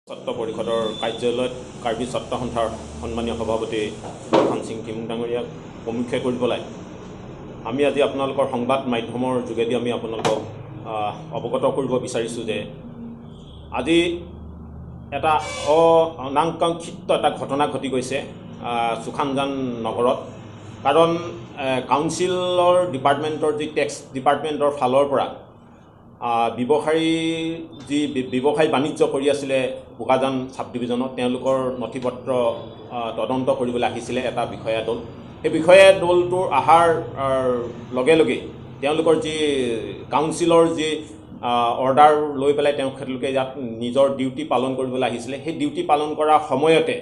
ছাত্ৰ পৰিষদৰ কাৰ্যালয়ত কাৰ্বি ছাত্ৰ সন্থাৰ সন্মানীয় সভাপতি ফাং সিং থিমুং ডাঙৰীয়াক সমীক্ষা কৰিবলৈ আমি আজি আপোনালোকৰ সংবাদ মাধ্যমৰ যোগেদি আমি আপোনালোকক অৱগত কৰিব বিচাৰিছোঁ যে আজি এটা অনাকাংক্ষিত এটা ঘটনা ঘটি গৈছে সুখানজান নগৰত। কাৰণ কাউন্সিলৰ ডিপাৰ্টমেণ্টৰ যি টেক্স ডিপাৰ্টমেণ্টৰ ফালৰ পৰা ব্যৱসায় বাণিজ্য কৰি আছিলে বোকাজান সাব ডিভিজনত তেওঁলোকৰ নথিপত্ৰ তদন্ত কৰিবলৈ আহিছিলে এটা বিষয়া দল। সেই বিষয়া দলটোৰ অহাৰ লগে লগে তেওঁলোকৰ যি কাউন্সিলৰ যি অৰ্ডাৰ লৈ পেলাই তেওঁলোকে ইয়াত নিজৰ ডিউটি পালন কৰিবলৈ আহিছিলে। সেই ডিউটি পালন কৰাৰ সময়তে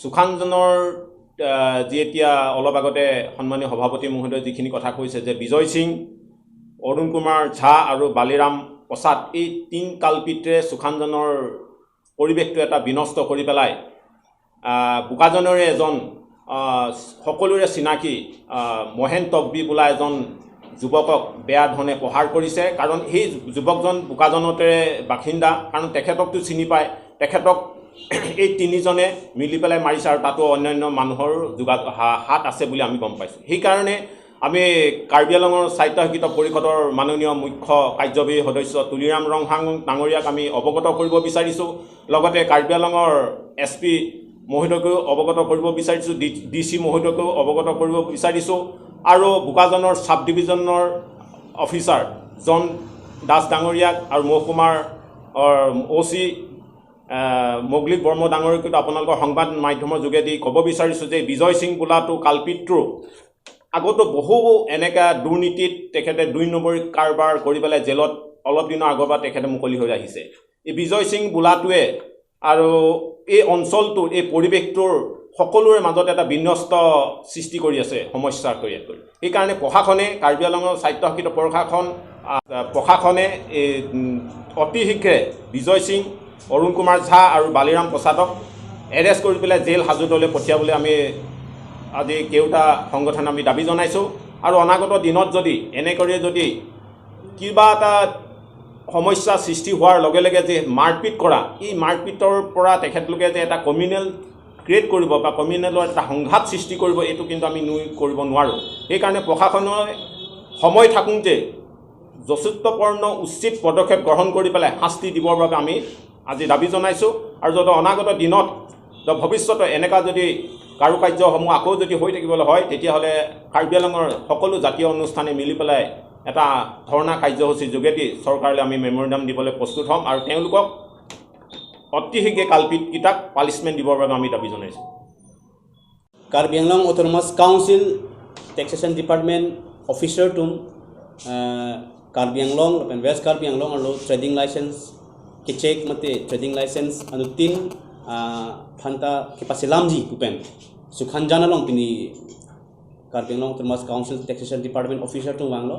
সুখানজনৰ যি এতিয়া অলপ আগতে সন্মানীয় সভাপতি মহোদয়ে যিখিনি কথা কৈছে যে বিজয় সিং, অৰুণ কুমাৰ ঝা আৰু বালিৰাম প্ৰসাদ এই তিন কালপিতে সুখানজনৰ পৰিৱেশটো এটা বিনষ্ট কৰি পেলাই বোকাজানৰে এজন সকলোৰে চিনাকি মহেন তকবি বোলা এজন যুৱকক বেয়া ধৰণে প্ৰহাৰ কৰিছে। কাৰণ সেই যুৱকজন বোকাজানতে বাসিন্দা, কাৰণ তেখেতকতো চিনি পায়, তেখেতক এই তিনিজনে মিলি পেলাই মাৰিছে আৰু তাতো অন্যান্য মানুহৰ হাত আছে বুলি আমি গম পাইছোঁ। সেইকাৰণে আমি কাৰ্বি আংলঙৰ সাহিত্য শিক্ষিত পৰিষদৰ মাননীয় মুখ্য কাৰ্যবাহী সদস্য তুলিৰাম ৰংহাং ডাঙৰীয়াক আমি অৱগত কৰিব বিচাৰিছোঁ। লগতে কাৰ্বি আংলঙৰ SP মহোদয়কো অৱগত কৰিব বিচাৰিছোঁ, DC মহোদয়কো অৱগত কৰিব বিচাৰিছোঁ আৰু বোকাজানৰ সাব ডিভিজনৰ অফিচাৰ জন দাস ডাঙৰীয়াক আৰু মহকুমাৰ OC মৌগলিক বৰ্মা ডাঙৰীয়াকো আপোনালোকৰ সংবাদ মাধ্যমৰ যোগেদি ক'ব বিচাৰিছোঁ যে বিজয় সিং বোলাটো কালপিতটো আগতো বহু এনেকুৱা দুৰ্নীতিত তেখেতে 2 নম্বৰী কাৰবাৰ কৰি পেলাই জেলত অলপ দিনৰ আগৰ পৰা তেখেতে মুকলি হৈ আহিছে। এই বিজয় সিং বোলাটোৱে আৰু এই অঞ্চলটোৰ এই পৰিৱেশটোৰ সকলোৰে মাজত এটা বিনষ্ট সৃষ্টি কৰি আছে, সমস্যা তৈয়াৰ কৰি। সেইকাৰণে প্ৰশাসনে কাৰ্বি আংলঙৰ সাহিত্য শিক্ষিত প্ৰশাসনে অতি শীঘ্ৰে বিজয় সিং, অৰুণ কুমাৰ ঝা আৰু বালিৰাম প্ৰসাদক এৰেষ্ট কৰি পেলাই জেল হাজতলৈ পঠিয়াবলৈ আমি আজি কেওটা সংগঠন আমি দাবী জনাইছোঁ। আৰু অনাগত দিনত যদি এনেকৈয়ে যদি কিবা এটা সমস্যা সৃষ্টি হোৱাৰ লগে লগে যে মাৰপিট কৰা, এই মাৰপিটৰ পৰা তেখেতলোকে যে এটা কমিউনেল ক্ৰিয়েট কৰিব বা কমিউনেলৰ এটা সংঘাত সৃষ্টি কৰিব, এইটো কিন্তু আমি কৰিব নোৱাৰোঁ। সেইকাৰণে প্ৰশাসনে সময় থাকোঁতে যথেষ্টপূৰ্ণ উচিত পদক্ষেপ গ্ৰহণ কৰি পেলাই শাস্তি দিবৰ বাবে আমি আজি দাবী জনাইছোঁ। আৰু যদি অনাগত দিনত ভৱিষ্যতে এনেকুৱা যদি কাৰুকাৰ্যসমূহ আকৌ যদি হৈ থাকিবলৈ হয়, তেতিয়াহ'লে কাৰ্বি আংলঙৰ সকলো জাতীয় অনুষ্ঠানে মিলি পেলাই এটা ধৰ্ণা কাৰ্যসূচীৰ যোগেদি চৰকাৰলৈ আমি মেমৰেণ্ডাম দিবলৈ প্ৰস্তুত হ'ম আৰু তেওঁলোকক অতি শীঘ্ৰে কালপিতকেইটাক পানিছমেণ্ট দিবৰ বাবে আমি দাবী জনাইছোঁ। Karbi Anglong autonomous council taxation department অফিচাৰটোম কাৰ্বি আংলং ৱেষ্ট কাৰ্বি আংলং আৰু ট্ৰেডিং লাইচেন্স কিচেক মতে ট্ৰেডিং লাইচেন্স আৰু 3 Phanta Kipasilamji Kupen Sukhanjana long pini Karbi Anglong Autonomous Council Taxation Department officer to Wanglo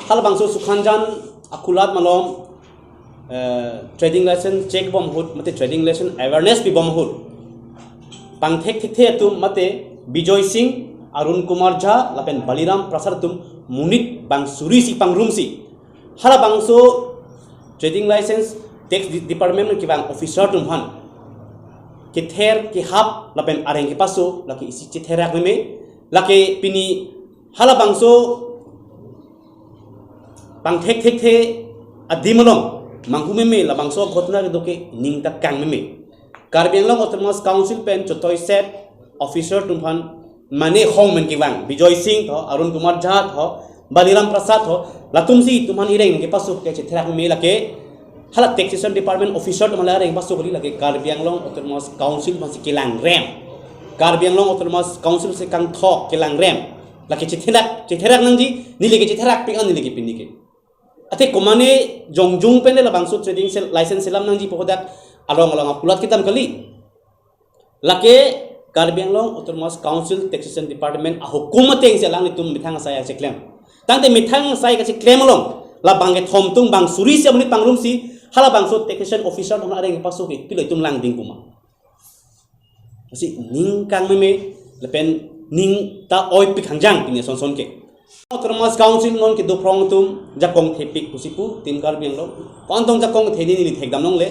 hal bangso Sukhanjan akulat malom trading license check bom hut mate trading license awareness bi bom hut pang thek the tum mate Bijoy Singh Arun Kumar Jha lapen Baliram Prasad tum munit bang suri si pang room si hala bangso trading license tax department ki bang officer tum han kither ki hap lapen areng ki paso laki isi chitherak meme laki pini hala bangso bang thek the adimolong manghu meme la bangso ghotna ke doke ningta kang meme Karbi Anglong Autonomous Council pen chotoi set officer tumhan mane hong men ki bang Bijoy Singh tho Arun Kumar Jha tho Baliram Prasad tho latumsi tumhan ireng ke paso ke chitherak meme lake hala taxation department officer to malare baso gori lage Karbi Anglong Autonomous Council masi kilang rem Karbi Anglong Autonomous Council se kang thok kilang rem lake chitherak nangji nilege chitherak ping an nilege pinike ate komane jongjung pen la bangso trading license selam nangji pohodak along akulat kitam kali lake Karbi Anglong Autonomous Council taxation department a hukumate eng selang nitum mithang saya se claim tangte mithang saya ka se claim along la bange thom tung bang suri se munit pangrum si hala bangso taxation officer on areng paso ke piloi tum lang ding kuma asi ning kang meme lepen ning ta oi pik hangjang ping son ke Autonomous Council non ke do prong tum jakong thepik pusipu tim Karbi Anglong pantong jakong theni ni thekdam nong le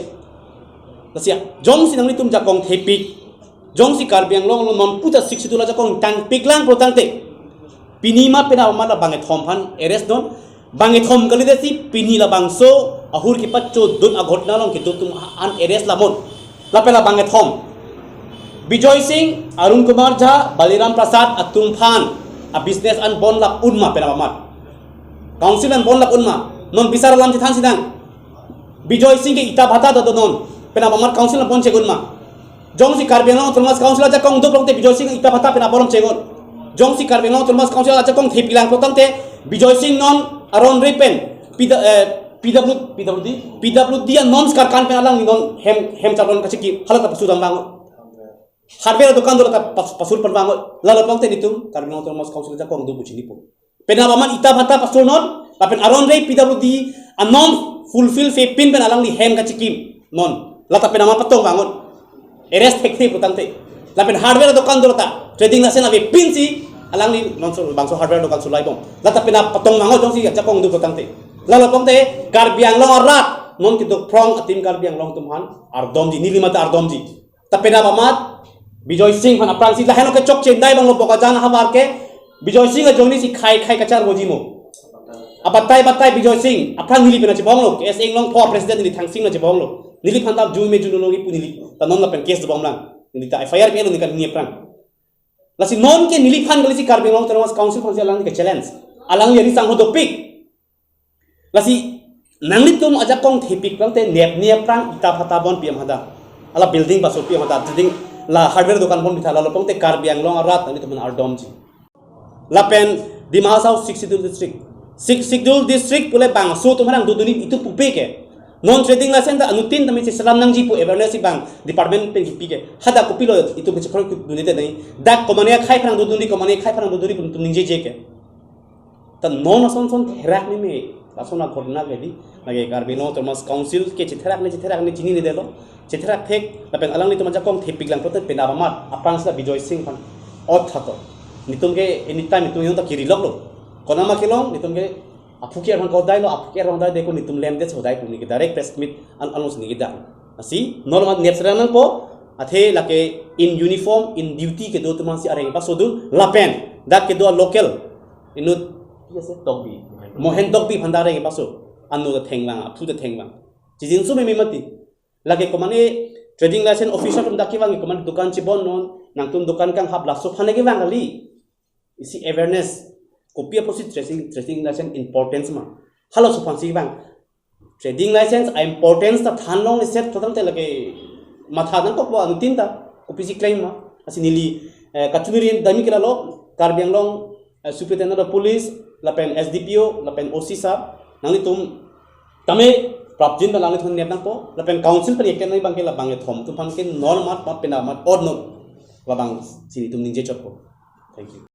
lasia jong si nang ni tum jakong thepik jong si karbiang long non puta 62 la jakong tan piklang protante pinima pena mala banget thomhan eres don banget thom kali desi pini la bangso ahur ki pacho dun aghotna long ki tum an eres lamon la pela banget thom Bijoy Singh, Arun Kumar Jha, Baliram Prasad, Atumfan, a business and bon lak unma penabamat. Council and bon lak unma, non bisar lam jithan sidang. Bijoy Singh ke ita bhata do non, penabamat council and bon chegunma. Jong si Karbiang Thomas council aja kong do prongte Bijoy Singh ita bhata penabolom chegon. Jong si Karbiang Thomas council aja kong thepilang protante Bijoy Singh non aron repen PWD non skarkan penalang ni non hem calon kasiki halat pasudang bangun. Hardware dukan dulu tak pasur perbangun lalu pangte ditum karena orang mas council aja kong dubu cini pun. Penabaman ita bata pasur non, tapi aron rei PWD anon fulfill fepin penalang di hem kacikim non. Lata penaman patong bangun. Eres teknik putante. Lapen hardware dukan dulu tak trading nasi nabi pinsi alang di non bangso hardware dukan sulai bong. Lata penap patong bangun dong sih aja kong dubu putante. Lalu pangte karbiang long arat non kita prong atim karbiang long tumhan ardomji nilimata ardomji. Tapi penabamat Bijoy Singh pan aprang si laheno ke chok chendai bang lopo ka jana habar ke Bijoy Singh jongni si khai kachar bojimo abatai Bijoy Singh aprang nili pena chibong lo es eng long po president ni thang sing na chibong lo nili phantam ju me juno logi punili tanon na pen case bong lang nili ta FIR pe lo ni kan ni aprang lasi non ke nili phan gali si Karbiang long termas council phan si alang ni ke challenge alang yari sang ho topik lasi nanglit tum aja kong thepik lang te nep prang ita phata bon pm hada ala building basur pm hada trading la hardware dukan pun bithala lopong te Karbiang long arat ani temen ardomji la pen di Mahasau Siksidul district pule bangso tumarang duduni itu pupe ke non trading license da anutin tami selam nang ji pu awareness bang department pe pike hada kopilo itu ke chakro dunite dai dak komania khai prang duduni pun tum ningje je ke ta non son herak ni me asona घटना के दी लगे Karbiang Thomas council के चिथराक ने चिनी ने देलो चिथराक थेक लपेन अलंग नि तुम जाकों थेपिक lang prote penabamat apang sa Bijoy Singh pan ot thato nitum ke anytime nitum yung ta kiri lok lo kona makilong nitum ke apuki arang ko dai lo apuki arang dai deko nitum lem de chodai puni ke direct press meet an alons ni gida asi normal nepsran nang po athe lake in uniform in duty ke do tuman si areng pa sodul lapen dak ke do local inut yase tokbi Mohen dog bi bhandare ke paso anu da thenglang aphu da thenglang jijin su me mati lage komane trading license officer tum dakiwang komane dukan chibon non nang tum dukan kang hab laso phane ke wangali isi awareness kopia posi trading license importance ma halo su phansi bang trading license importance ta thanlong ni set total te lage matha nang ko anu tinta kopi si claim ma asinili kachuniri dami kila lo Karbiang long superintendent of police lapen SDPO lapen OC sab nang tum tame prapjin ba lang thon nep nang po lapen council per yeken nai bang ke la bang thom tu phang ke normal pa penamat or no labang sini tum ningje chot po thank you